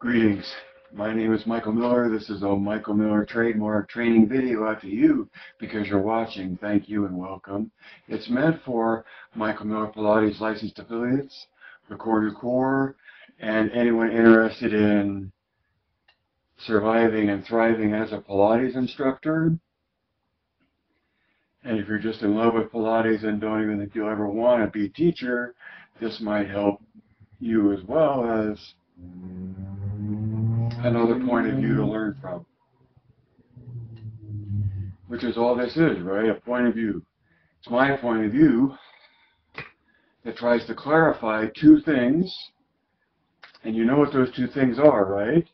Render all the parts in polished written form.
Greetings. My name is Michael Miller. This is a Michael Miller trademark training video out to you because you're watching. Thank you and welcome. It's meant for Michael Miller Pilates licensed affiliates, Record Core, and anyone interested in surviving and thriving as a Pilates instructor. And if you're just in love with Pilates and don't even think you'll ever want to be a teacher, this might help you as well as another point of view to learn from, which is all this is, right? A point of view. It's my point of view that tries to clarify two things, and you know what those two things are, right?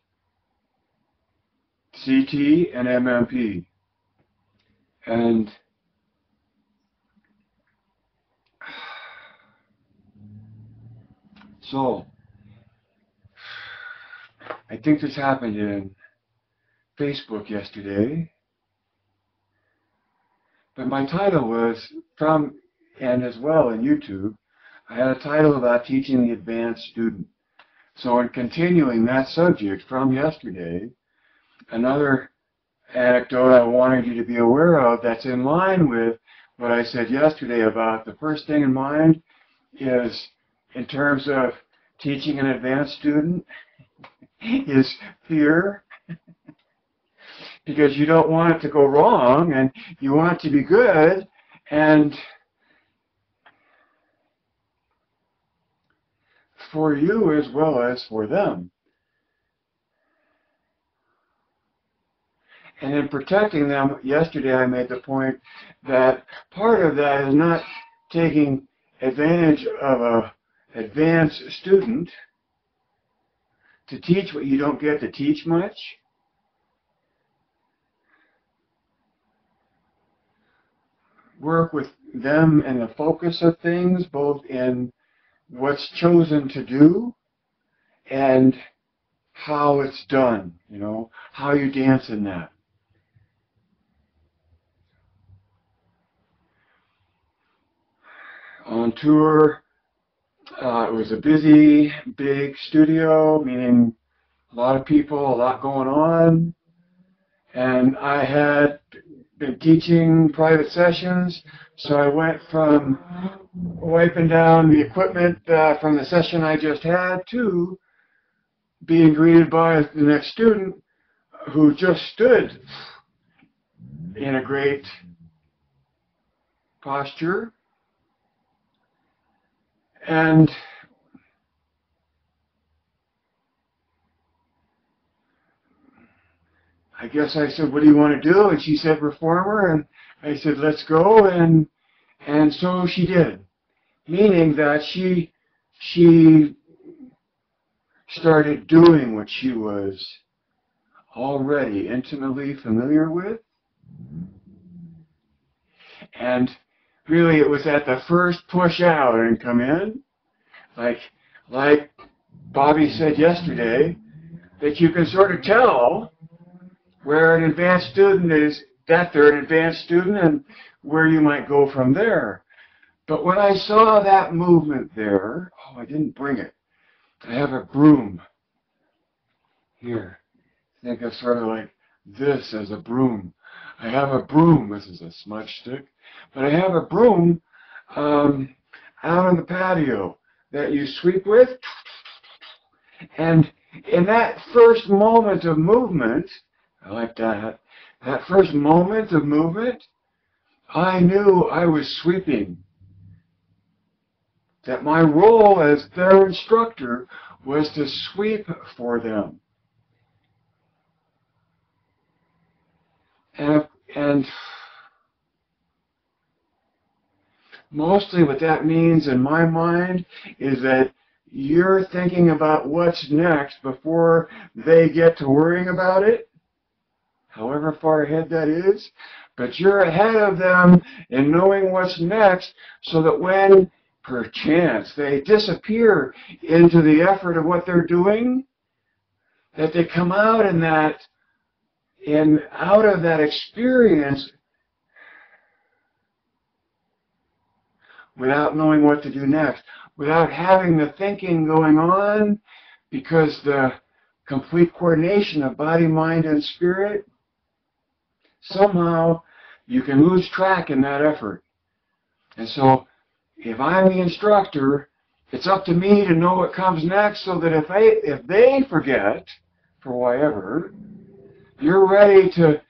CT and MMP. And so, I think this happened in Facebook yesterday, but my title was from, and as well in YouTube, I had a title about teaching the advanced student. So in continuing that subject from yesterday, another anecdote I wanted you to be aware of that's in line with what I said yesterday about the first thing in mind is, in terms of teaching an advanced student, is fear, because you don't want it to go wrong and you want it to be good, and for you as well as for them. And in protecting them, yesterday I made the point that part of that is not taking advantage of an advanced student to teach what you don't get to teach much. Work with them and the focus of things, both in what's chosen to do and how it's done, you know, how you dance in that. On tour, it was a busy, big studio, meaning a lot of people, a lot going on, and I had been teaching private sessions, so I went from wiping down the equipment from the session I just had to being greeted by the next student who just stood in a great posture. And I guess I said, what do you want to do? And she said, reformer. And I said, let's go. And so she did. Meaning that she started doing what she was already intimately familiar with. And really it was at the first push out and come in, like Bobby said yesterday, that you can sort of tell where an advanced student is, that they're an advanced student, and where you might go from there. But when I saw that movement there, oh, I didn't bring it. I have a broom here. Think of sort of like this as a broom. I have a broom. This is a smudge stick. But I have a broom out on the patio that you sweep with. And in that first moment of movement, I like that, that first moment of movement, I knew I was sweeping. That my role as their instructor was to sweep for them. And mostly what that means in my mind is that you're thinking about what's next before they get to worrying about it, however far ahead that is. But you're ahead of them in knowing what's next, so that when perchance they disappear into the effort of what they're doing, that they come out in that, out of that experience without knowing what to do next, without having the thinking going on, because the complete coordination of body, mind, and spirit, somehow you can lose track in that effort. And so, if I'm the instructor, it's up to me to know what comes next so that if they forget, for whatever, you're ready to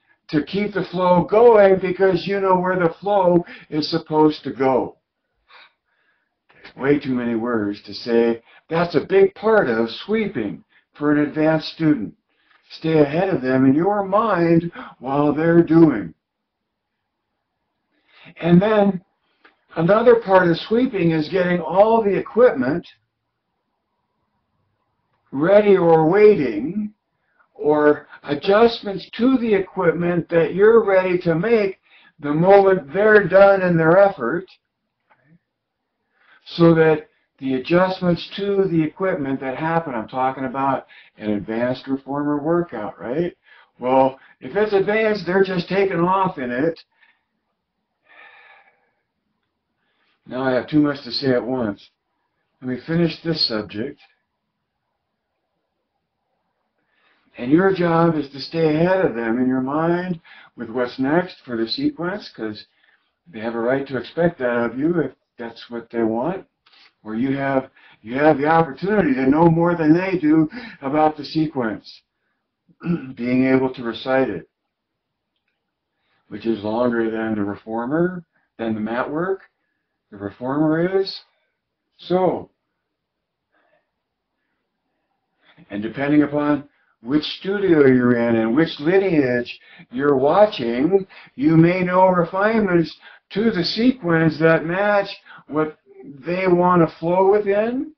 keep the flow going because you know where the flow is supposed to go. Way too many words to say. That's a big part of sweeping for an advanced student. Stay ahead of them in your mind while they're doing. And then another part of sweeping is getting all the equipment ready or waiting, or adjustments to the equipment that you're ready to make the moment they're done in their effort, so that the adjustments to the equipment that happen, I'm talking about an advanced reformer workout, right? Well, if it's advanced, they're just taking off in it. Now I have too much to say at once. Let me finish this subject. And your job is to stay ahead of them in your mind with what's next for the sequence, because they have a right to expect that of you if that's what they want. Or you have the opportunity to know more than they do about the sequence, being able to recite it, which is longer than the reformer, than the mat work. The reformer is. So, and depending upon which studio you're in and which lineage you're watching, you may know refinements to the sequence that match what they want to flow within,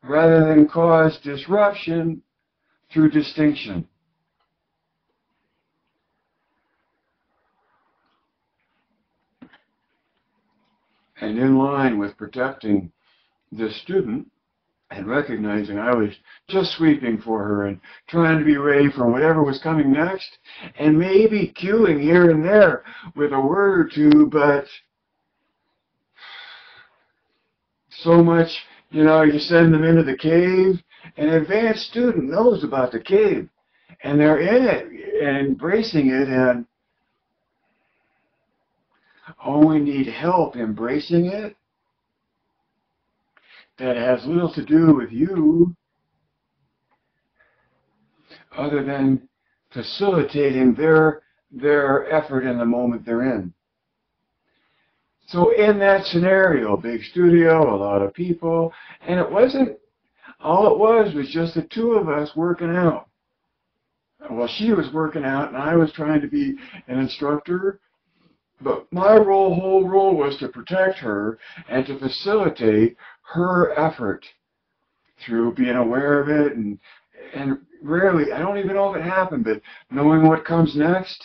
rather than cause disruption through distinction. And in line with protecting the student, and recognizing I was just sweeping for her and trying to be ready for whatever was coming next, and maybe cueing here and there with a word or two, but so much, you send them into the cave. An advanced student knows about the cave, and they're in it and embracing it, and we need help embracing it. That has little to do with you, other than facilitating their effort in the moment they're in. So in that scenario, big studio, a lot of people, and all it was just the two of us working out. Well, she was working out and I was trying to be an instructor, but my whole role was to protect her and to facilitate her effort through being aware of it, and rarely, I don't even know if it happened, but knowing what comes next,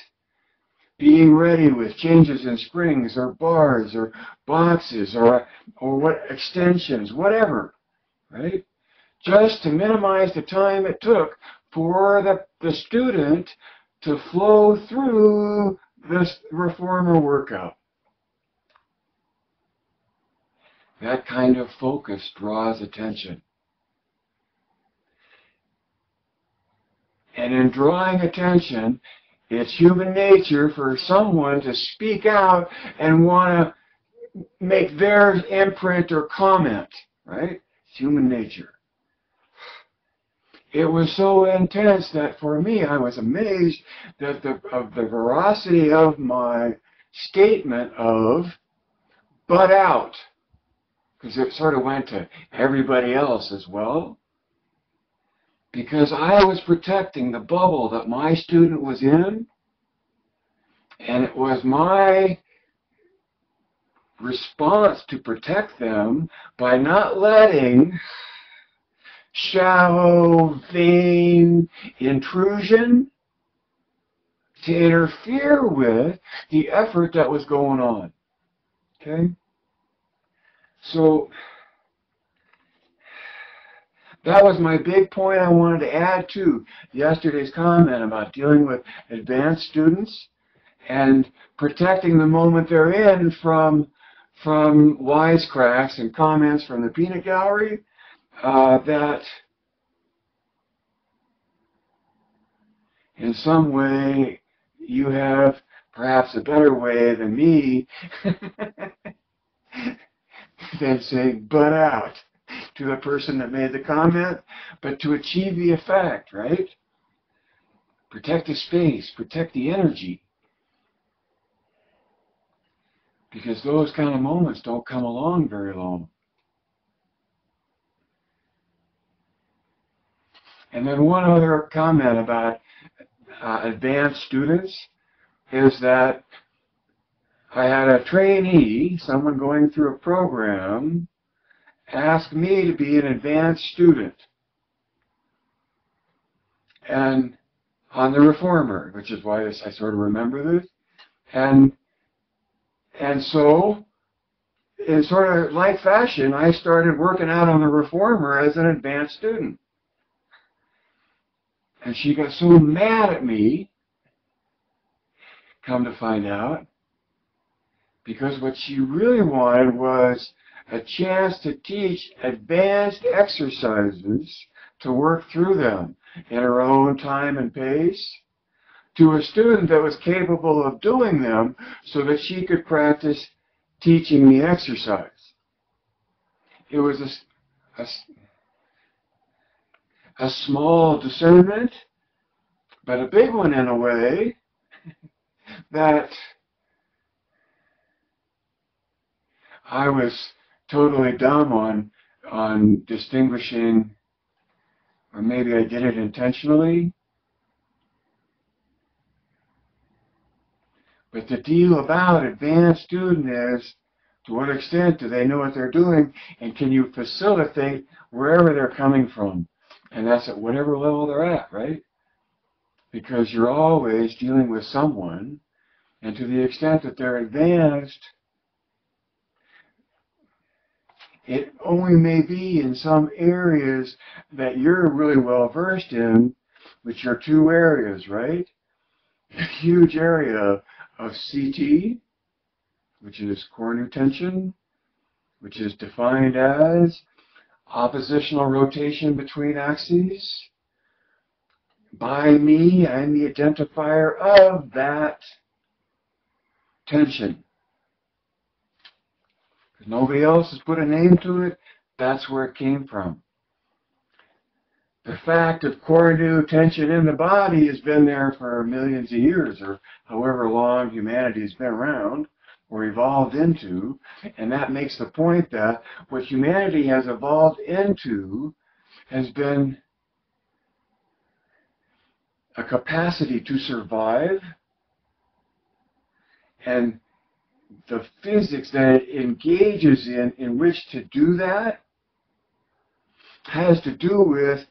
being ready with changes in springs or bars or boxes or what extensions, whatever, right? Just to minimize the time it took for the student to flow through this reformer workout. That kind of focus draws attention. And in drawing attention, it's human nature for someone to speak out and want to make their imprint or comment, right? It's human nature. It was so intense that for me, I was amazed that of the veracity of my statement of butt out, because it sort of went to everybody else as well. Because I was protecting the bubble that my student was in, and it was my response to protect them by not letting shallow, vain intrusion to interfere with the effort that was going on. Okay? So that was my big point I wanted to add to yesterday's comment about dealing with advanced students and protecting the moment they're in from wisecracks and comments from the peanut gallery that in some way you have perhaps a better way than me than saying "butt out" to the person that made the comment, but to achieve the effect, right? Protect the space, protect the energy. Because those kind of moments don't come along very long. And then one other comment about advanced students is that I had a trainee, someone going through a program, ask me to be an advanced student and on the reformer, which is why I sort of remember this. And so, in sort of like fashion, I started working out on the reformer as an advanced student. And she got so mad at me, come to find out, because what she really wanted was a chance to teach advanced exercises to work through them in her own time and pace to a student that was capable of doing them so that she could practice teaching the exercise. It was a small discernment, but a big one in a way, that I was totally dumb on distinguishing, or maybe I did it intentionally. But the deal about advanced student is, to what extent do they know what they're doing, and can you facilitate wherever they're coming from? And that's at whatever level they're at, right? Because you're always dealing with someone, and to the extent that they're advanced, it only may be in some areas that you're really well versed in, which are two areas, right? A huge area of CT, which is core new tension, which is defined as oppositional rotation between axes. By me, I'm the identifier of that tension. If nobody else has put a name to it, that's where it came from. The fact of core new tension in the body has been there for millions of years, or however long humanity has been around, or evolved into, and that makes the point that what humanity has evolved into has been a capacity to survive, and the physics that it engages in which to do that has to do with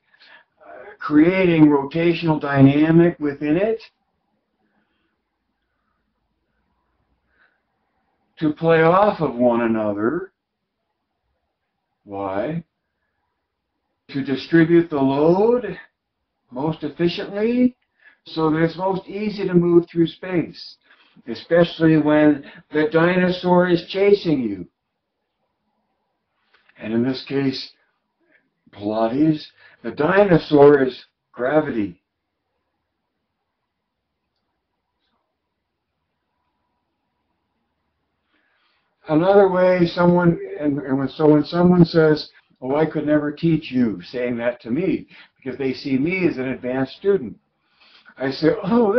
creating rotational dynamic within it to play off of one another. Why? To distribute the load most efficiently so that it's most easy to move through space, especially when the dinosaur is chasing you. And in this case, Pilates, the dinosaur is gravity. Another way when someone says, "Oh, I could never teach you," saying that to me because they see me as an advanced student, I say, "Oh,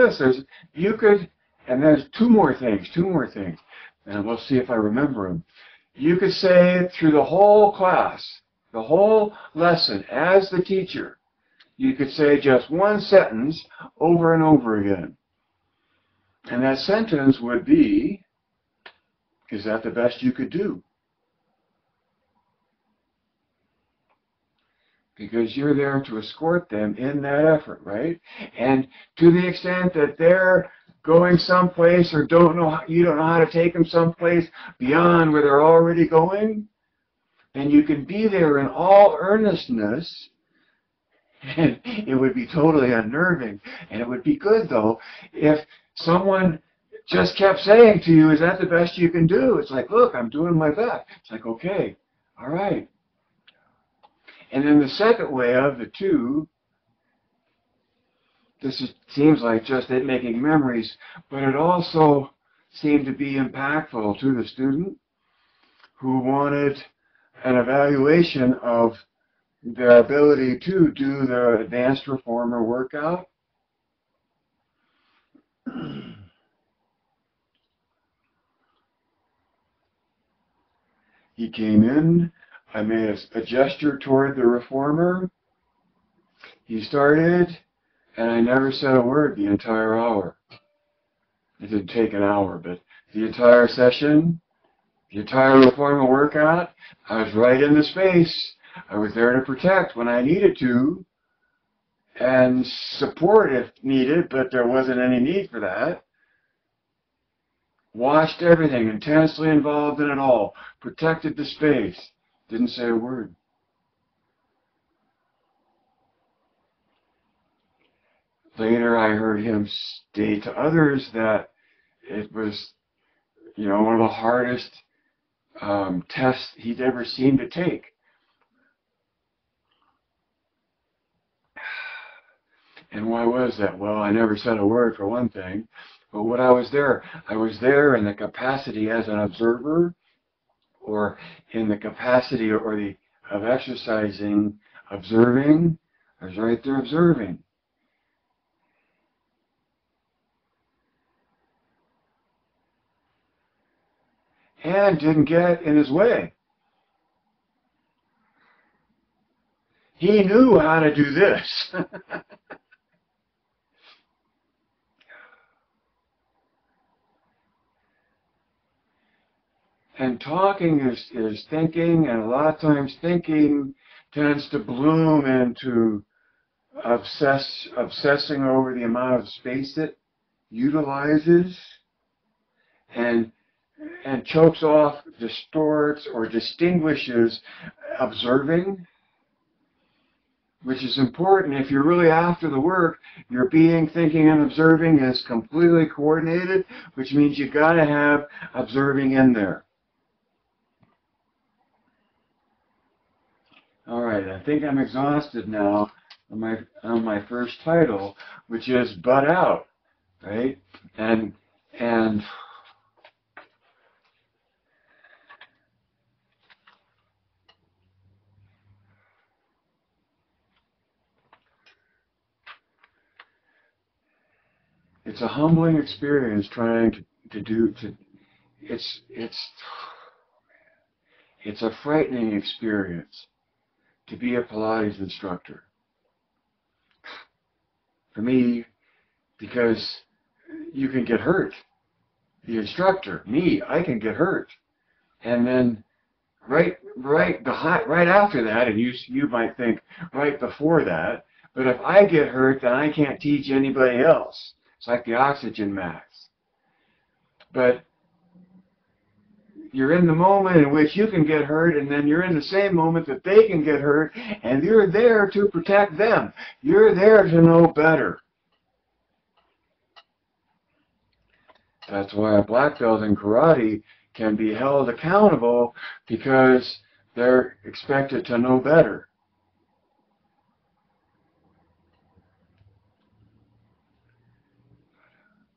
you could," and there's two more things, and we'll see if I remember them. You could say through the whole class, the whole lesson, as the teacher, you could say just one sentence over and over again. And that sentence would be, "Is that the best you could do?" Because you're there to escort them in that effort, right? And to the extent that they're going someplace or you don't know how to take them someplace beyond where they're already going, then you can be there in all earnestness. And it would be totally unnerving. And it would be good, though, if someone just kept saying to you, "Is that the best you can do?" It's like, "Look, I'm doing my best." It's like, "Okay, all right." And then the second way of the two seems like just it making memories, but it also seemed to be impactful to the student who wanted an evaluation of their ability to do the advanced reformer workout. He came in, I made a gesture toward the reformer. He started, and I never said a word the entire hour. It didn't take an hour, but the entire session, the entire reformer workout, I was right in the space. I was there to protect when I needed to, and support if needed, but there wasn't any need for that. Watched everything, intensely involved in it all, protected the space, didn't say a word. Later I heard him state to others that it was, one of the hardest tests he'd ever seen to take. And why was that? Well, I never said a word for one thing, but when I was there in the capacity as an observer, or in the capacity of exercising, observing. I was right there observing. And didn't get in his way. He knew how to do this. And talking is thinking, and a lot of times thinking tends to bloom into obsessing over the amount of space it utilizes, and chokes off, distorts, or distinguishes observing, which is important. If you're really after the work, your being, thinking, and observing is completely coordinated, which means you got to have observing in there. All right, I think I'm exhausted now on my first title, which is "Butt Out," right? And it's a humbling experience trying it's a frightening experience to be a Pilates instructor. For me, because you can get hurt. The instructor, me, I can get hurt. And then right after that, and you might think right before that, but if I get hurt, then I can't teach anybody else. It's like the oxygen mask. But you're in the moment in which you can get hurt, and then you're in the same moment that they can get hurt, and you're there to protect them. You're there to know better. That's why a black belt in karate can be held accountable, because they're expected to know better.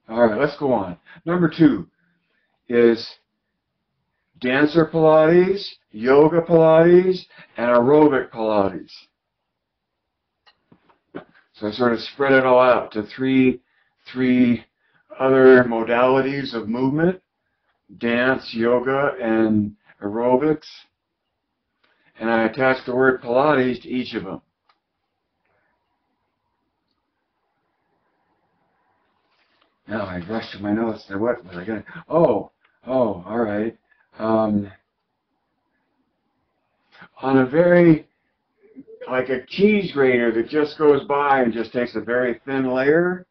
All right, let's go on. Number 2 is dancer Pilates, yoga Pilates, and aerobic Pilates. So I sort of spread it all out to three other modalities of movement: dance, yoga, and aerobics. And I attached the word Pilates to each of them. Now I rushed to my notes. What was I going to? Oh, all right. On a very, like a cheese grater that just goes by and just takes a very thin layer,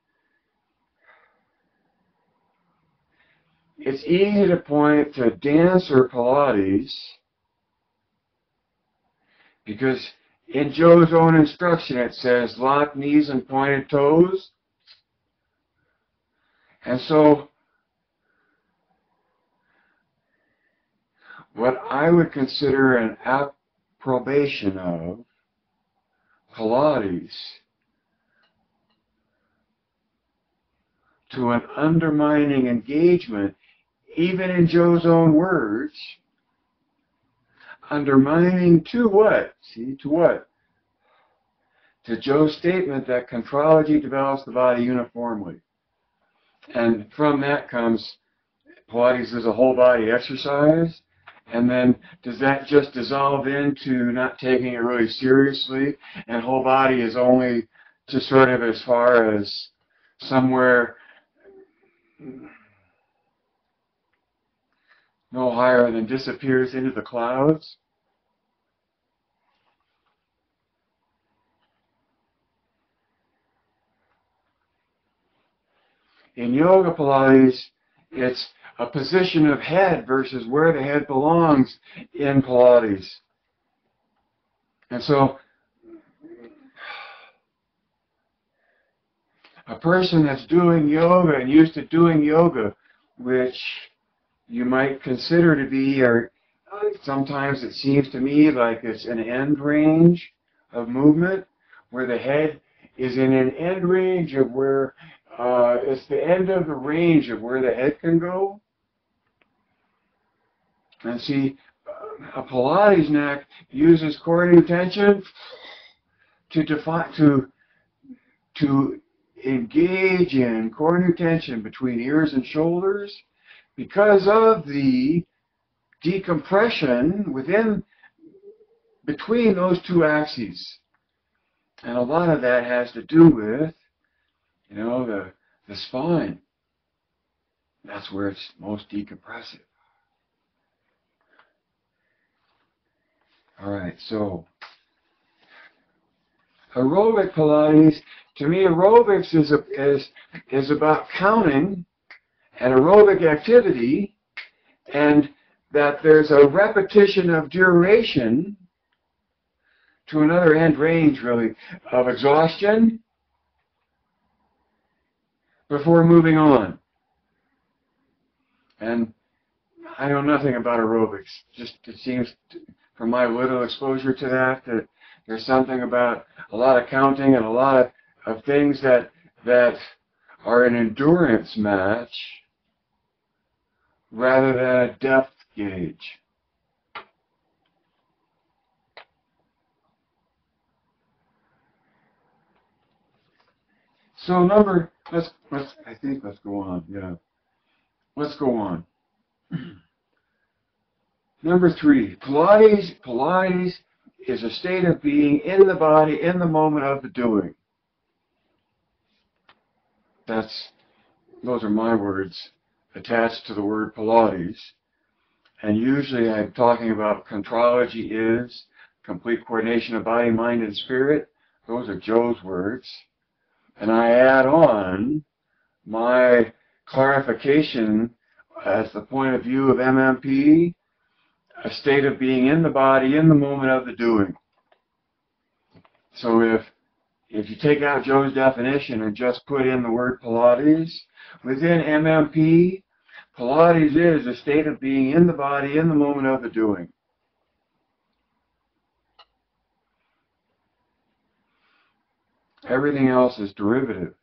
it's easy to point to dance or Pilates, because in Joe's own instruction it says lock knees and pointed toes. And so what I would consider an approbation of Pilates to an undermining engagement, even in Joe's own words, undermining to what? See, to what? To Joe's statement that contrology develops the body uniformly. And from that comes Pilates is a whole body exercise. And then does that just dissolve into not taking it really seriously, and whole body is only just sort of as far as somewhere no higher than disappears into the clouds? In yoga Pilates, it's a position of head versus where the head belongs in Pilates. And so a person that's doing yoga and used to doing yoga, which you might consider to be, or sometimes it seems to me like it's an end range of movement, where the head is in an end range of where it's the end of the range of where the head can go. And see, a Pilates neck uses coordinating tension to define, to engage in coordinating tension between ears and shoulders because of the decompression between those two axes. And a lot of that has to do with, the spine. That's where it's most decompressive. All right, so aerobic Pilates, to me, aerobics is about counting and aerobic activity, and that there's a repetition of duration to another end range, really, of exhaustion before moving on. And I know nothing about aerobics. Just it seems, from my little exposure to that there's something about a lot of counting and a lot of things that are an endurance match rather than a depth gauge. So let's go on. Yeah, let's go on. Number 3, Pilates is a state of being in the body in the moment of the doing. Those are my words attached to the word Pilates. And usually I'm talking about contrology is complete coordination of body, mind, and spirit. Those are Joe's words. And I add on my clarification as the point of view of MMP, a state of being in the body in the moment of the doing. So if you take out Joe's definition and just put in the word Pilates, within MMP, Pilates is a state of being in the body in the moment of the doing. Everything else is derivative.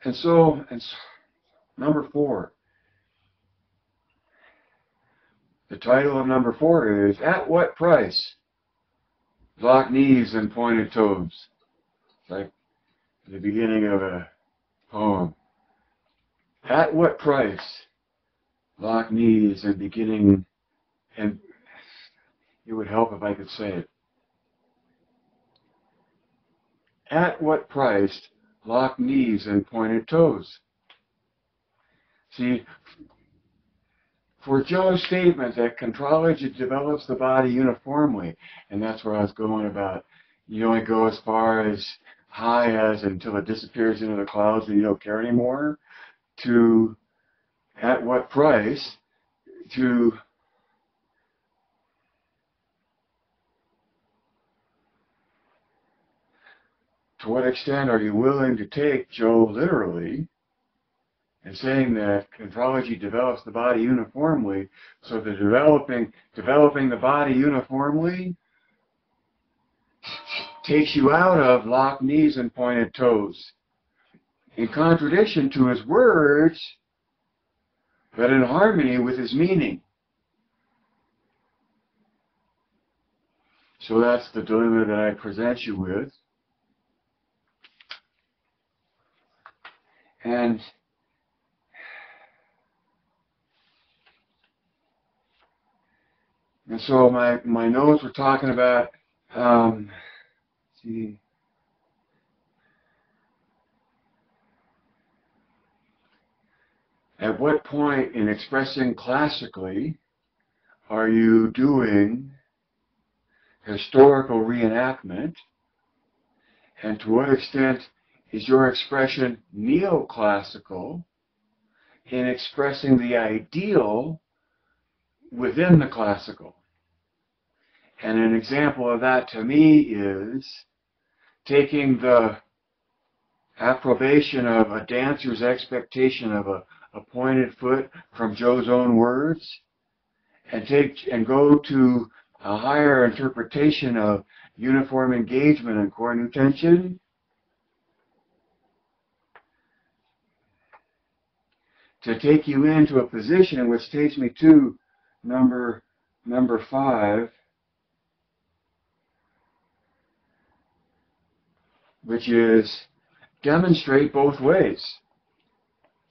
And so number 4. The title of number 4 is, At What Price? Lock Knees and Pointed Toes. It's like the beginning of a poem. At what price? Lock knees and beginning, and it would help if I could say it. At what price? Lock knees and pointed toes. See, for Joe's statement that contrology develops the body uniformly, and that's where I was going about, you only go as far as high as until it disappears into the clouds and you don't care anymore, to at what price, to what extent are you willing to take Joe literally and saying that contrology develops the body uniformly, so the developing the body uniformly takes you out of locked knees and pointed toes, in contradiction to his words, but in harmony with his meaning. So that's the dilemma that I present you with. And so my notes were talking about, see, at what point in expressing classically are you doing historical reenactment, and to what extent is your expression neoclassical in expressing the ideal within the classical? And an example of that to me is taking the approbation of a dancer's expectation of a pointed foot from Joe's own words, and go to a higher interpretation of uniform engagement and core new tension, to take you into a position which takes me to number 5, which is demonstrate both ways.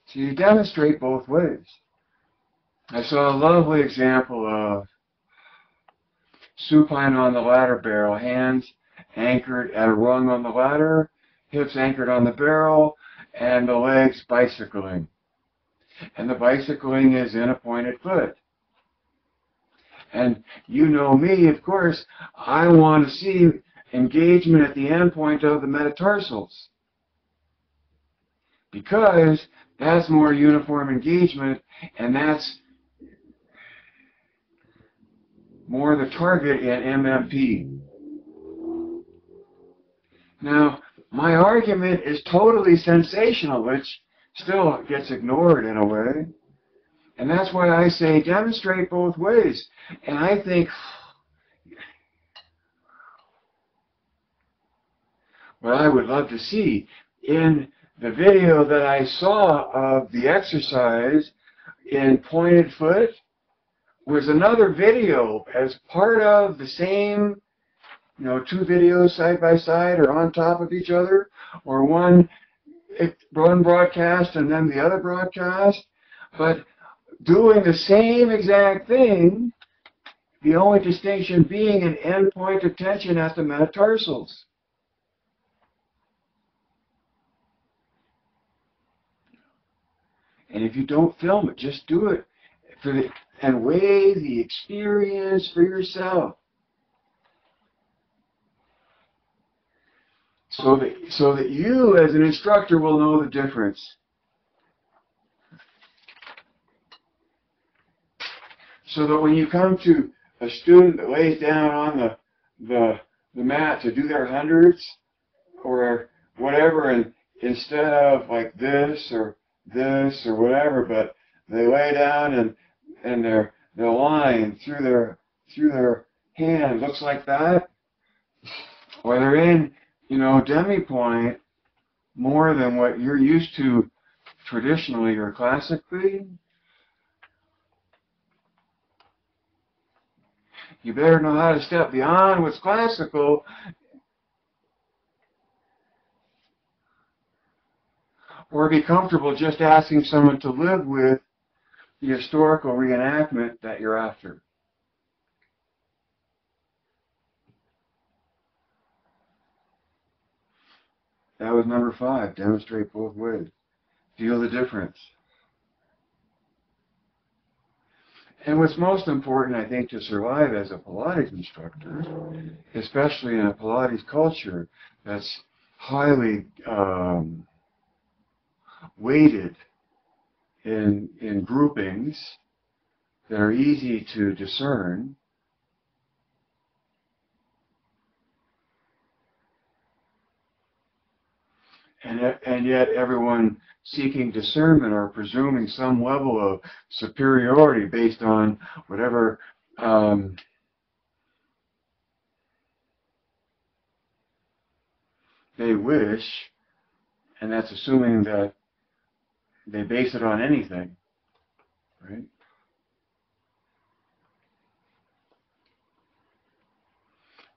So you demonstrate both ways. I saw a lovely example of supine on the ladder barrel, hands anchored at a rung on the ladder, hips anchored on the barrel, and the legs bicycling. And the bicycling is in a pointed foot. And you know me, of course, I want to see engagement at the end point of the metatarsals, because that's more uniform engagement, and that's more the target in MMP. Now, my argument is totally sensational, which still gets ignored in a way. And that's why I say demonstrate both ways. And I think what I would love to see in the video that I saw of the exercise in pointed foot was another video as part of the same, two videos side by side or on top of each other, or one broadcast and then the other broadcast, but doing the same exact thing, the only distinction being an end point of tension at the metatarsals. And if you don't film it, just do it and weigh the experience for yourself. So that you, as an instructor, will know the difference. So that when you come to a student that lays down on the mat to do their hundreds or whatever, and instead of like this or whatever, but they lay down and their line through their hand looks like that, or they're in demi-point more than what you're used to traditionally or classically, you better know how to step beyond what's classical or be comfortable just asking someone to live with the historical reenactment that you're after. That was number 5, demonstrate both ways. Feel the difference. And what's most important, I think, to survive as a Pilates instructor, especially in a Pilates culture that's highly weighted in groupings that are easy to discern, and yet everyone seeking discernment or presuming some level of superiority based on whatever they wish, and that's assuming that they base it on anything, right?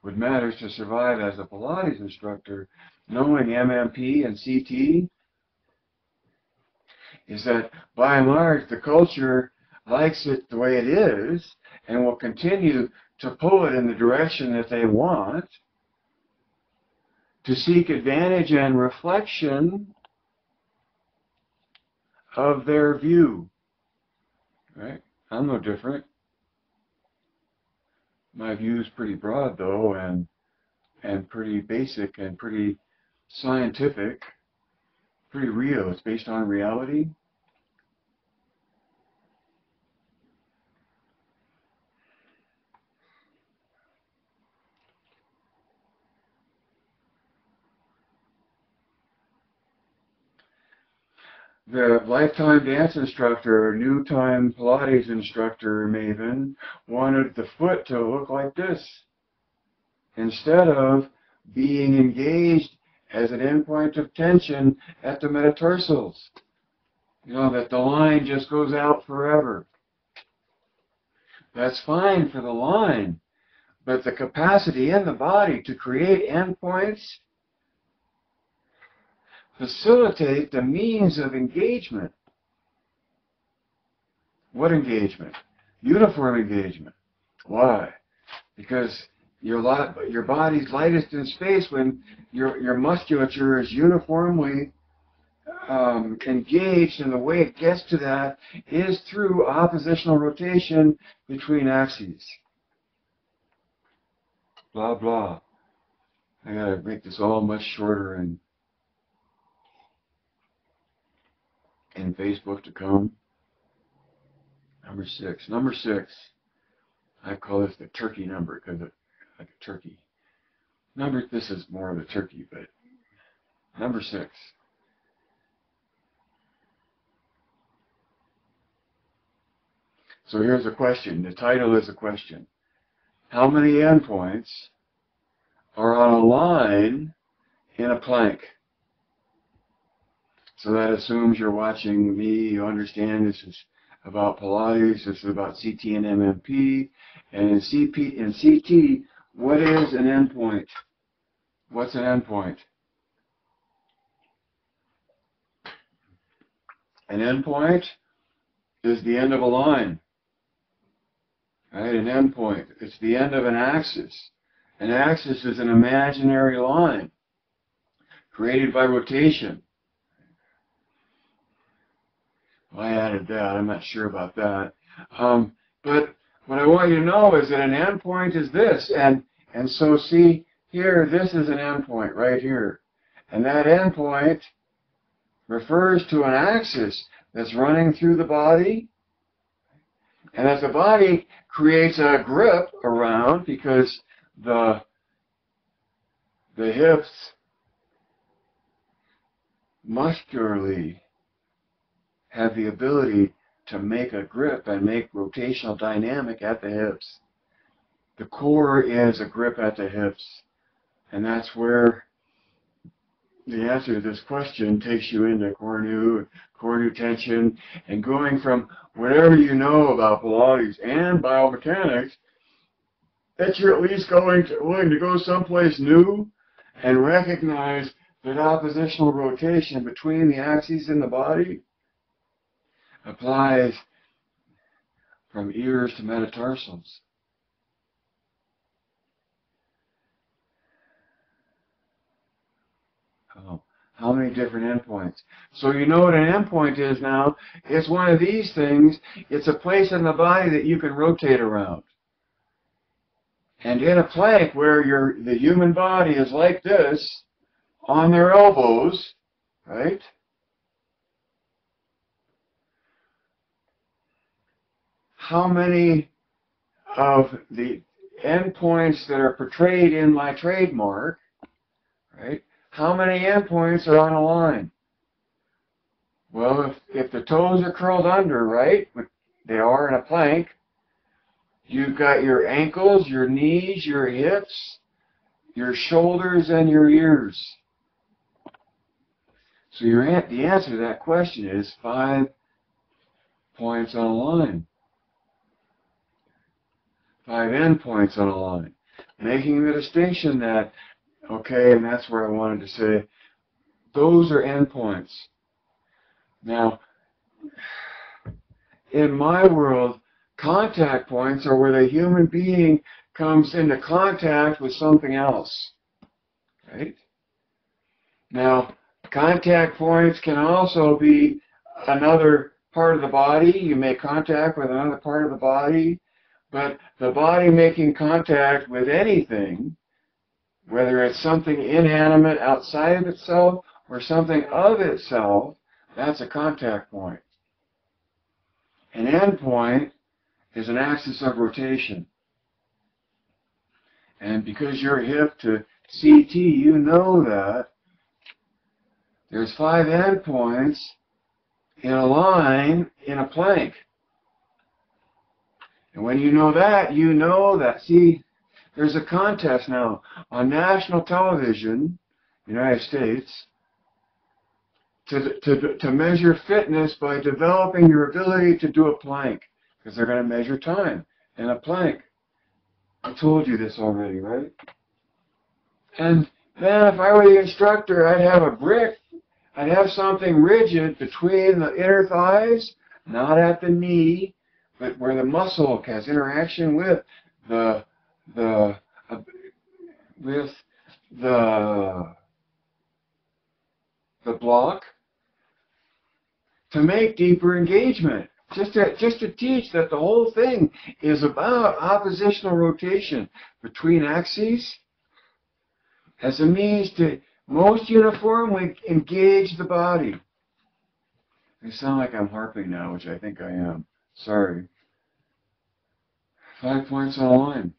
What matters to survive as a Pilates instructor, knowing MMP and CT, is that by and large the culture likes it the way it is and will continue to pull it in the direction that they want, to seek advantage and reflection of their view, right? I'm no different. My view is pretty broad though, and pretty basic and pretty scientific, pretty real. It's based on reality. The lifetime dance instructor, or new time Pilates instructor, Maven, wanted the foot to look like this instead of being engaged as an endpoint of tension at the metatarsals. You know, that the line just goes out forever. That's fine for the line, but the capacity in the body to create endpoints facilitate the means of engagement. What engagement? Uniform engagement. Why? Because your body's lightest in space when your musculature is uniformly engaged, and the way it gets to that is through oppositional rotation between axes. Blah, blah. I gotta make this all much shorter in Facebook to come. Number 6. Number 6. I call this the turkey number because it's like a turkey. This is more of a turkey, but number 6. So here's a question. The title is a question. How many endpoints are on a line in a plank? So that assumes you're watching me, you understand this is about Pilates, this is about CT and MMP, and in CT, what is an endpoint? What's an endpoint? An endpoint is the end of a line, right? An endpoint, it's the end of an axis. An axis is an imaginary line created by rotation. Well, I added that. I'm not sure about that. But what I want you to know is that an endpoint is this. And so see here, this is an endpoint right here. And that endpoint refers to an axis that's running through the body. And as the body creates a grip around, because the hips muscularly have the ability to make a grip and make rotational dynamic at the hips. The core is a grip at the hips, and that's where the answer to this question takes you into core new tension, and going from whatever you know about Pilates and biomechanics, that you're at least willing to go someplace new and recognize that oppositional rotation between the axes in the body applies from ears to metatarsals. Oh, how many different endpoints? So you know what an endpoint is now. It's one of these things. It's a place in the body that you can rotate around. And in a plank where the human body is like this, on their elbows, right? How many of the endpoints that are portrayed in my trademark, right, how many endpoints are on a line? Well, if the toes are curled under, right, they are in a plank, you've got your ankles, your knees, your hips, your shoulders, and your ears. So the answer to that question is 5 points on a line. 5 endpoints on a line. Making the distinction that, okay, and that's where I wanted to say, those are endpoints. Now, in my world, contact points are where the human being comes into contact with something else, right? Now, contact points can also be another part of the body. You make contact with another part of the body, but the body making contact with anything, whether it's something inanimate outside of itself or something of itself, that's a contact point. An endpoint is an axis of rotation. And because you're hip to CT, you know that there's 5 endpoints in a line in a plank. And when you know that, see, there's a contest now on national television, United States, to measure fitness by developing your ability to do a plank, because they're going to measure time in a plank. I told you this already, right? And then if I were the instructor, I'd have a brick. I'd have something rigid between the inner thighs, not at the knee, but where the muscle has interaction with the block, to make deeper engagement. Just to teach that the whole thing is about oppositional rotation between axes as a means to most uniformly engage the body. I sound like I'm harping now, which I think I am. Sorry. 5 points on a line.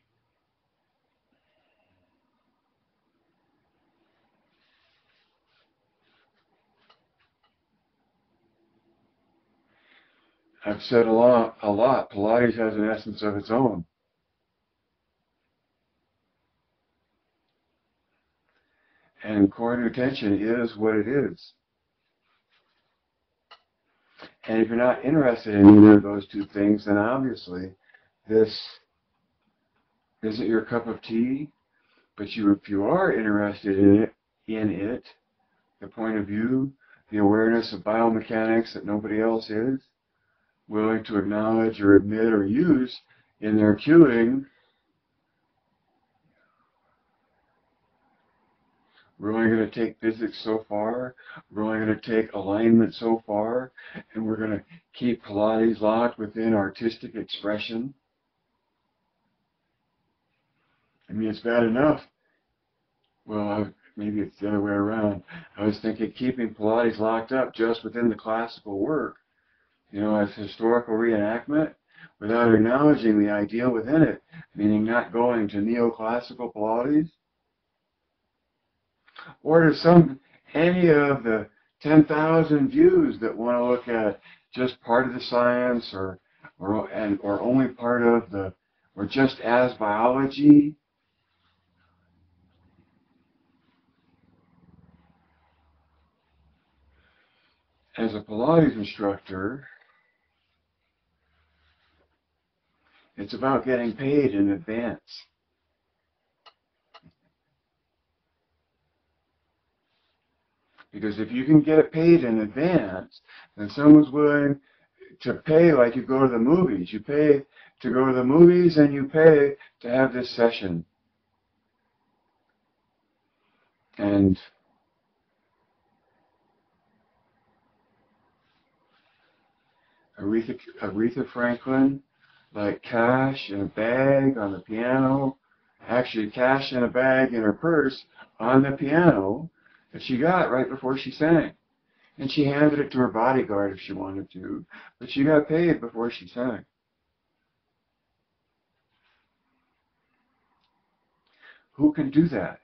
I've said a lot. Pilates has an essence of its own. And coordinated tension is what it is. And if you're not interested in either of those two things, then obviously this isn't your cup of tea. But if you are interested in it, the point of view, the awareness of biomechanics that nobody else is willing to acknowledge or admit or use in their cueing, we're only going to take physics so far, we're only going to take alignment so far, and we're going to keep Pilates locked within artistic expression. I mean, it's bad enough. Well, maybe it's the other way around. I was thinking keeping Pilates locked up just within the classical work, as historical reenactment, without acknowledging the ideal within it, meaning not going to neoclassical Pilates, or to any of the 10,000 views that want to look at just part of the science, or only part of or just as biology. As a Pilates instructor, it's about getting paid in advance. Because if you can get it paid in advance, then someone's willing to pay like you go to the movies. You pay to go to the movies and you pay to have this session. And Aretha Franklin, like cash in a bag on the piano, actually cash in a bag in her purse on the piano that she got right before she sang. And she handed it to her bodyguard if she wanted to, but she got paid before she sang. Who can do that?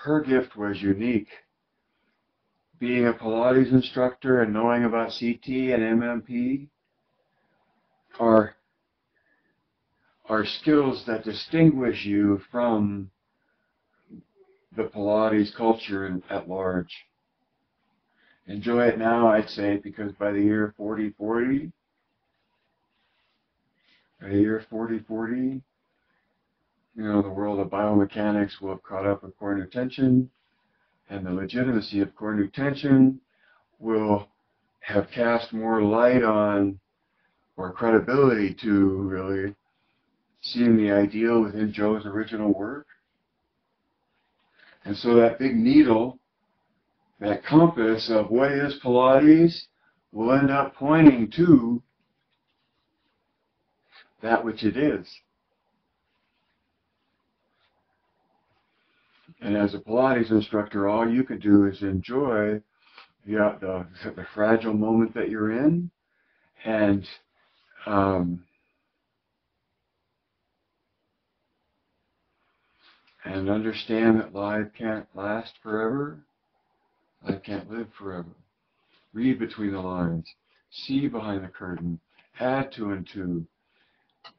her gift was unique. Being a Pilates instructor and knowing about CT and MMP are skills that distinguish you from the Pilates culture at large. Enjoy it now, I'd say, because by the year 4040, the world of biomechanics will have caught up with core new tension, and the legitimacy of core new tension will have cast more light on, or credibility to, really, seeing the ideal within Joe's original work. And so that big needle, that compass of what is Pilates, will end up pointing to that which it is. And as a Pilates instructor, all you can do is enjoy the fragile moment that you're in, and understand that life can't last forever. Life can't live forever. Read between the lines. See behind the curtain. Add two and two.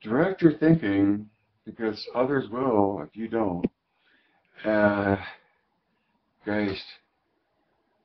Direct your thinking, because others will if you don't. Guys,